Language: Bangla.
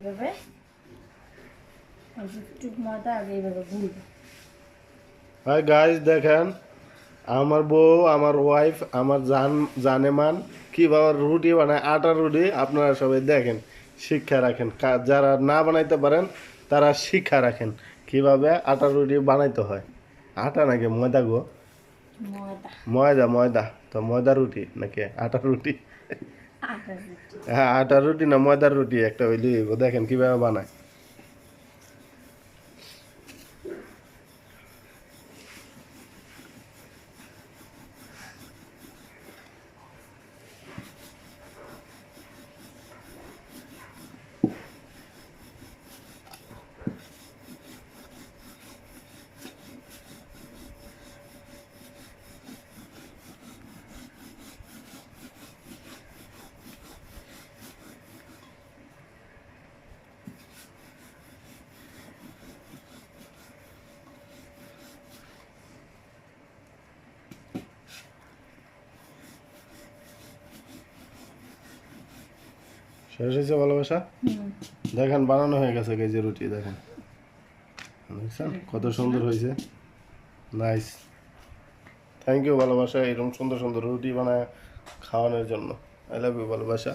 এভাবে একটু ময়দা আগে এইভাবে গুলবো। হাই গাইস, দেখেন আমার বউ, আমার ওয়াইফ, আমার জানেমান কিভাবে রুটি বানায়, আটার রুটি। আপনারা সবাই দেখেন, শিক্ষা রাখেন। যারা না বানাইতে পারেন তারা শিক্ষা রাখেন কিভাবে আটার রুটি বানাইতে হয়। আটা নাকি ময়দা গো? ময়দা। ময়দা, ময়দা। তো ময়দা রুটি নাকি আটার রুটি? আটার রুটি। হ্যাঁ, আটার রুটি না ময়দার রুটি একটা হইলেই হইবো। দেখেন কিভাবে বানায়। শেষ হয়েছে ভালোবাসা? দেখেন বানানো হয়ে গেছে কেজি রুটি। দেখেন, দেখছেন কত সুন্দর হয়েছে। নাইস। থ্যাংক ইউ ভালোবাসা, এরকম সুন্দর সুন্দর রুটি বানায় খাওয়ানোর জন্য। আই লাভ ইউ ভালোবাসা।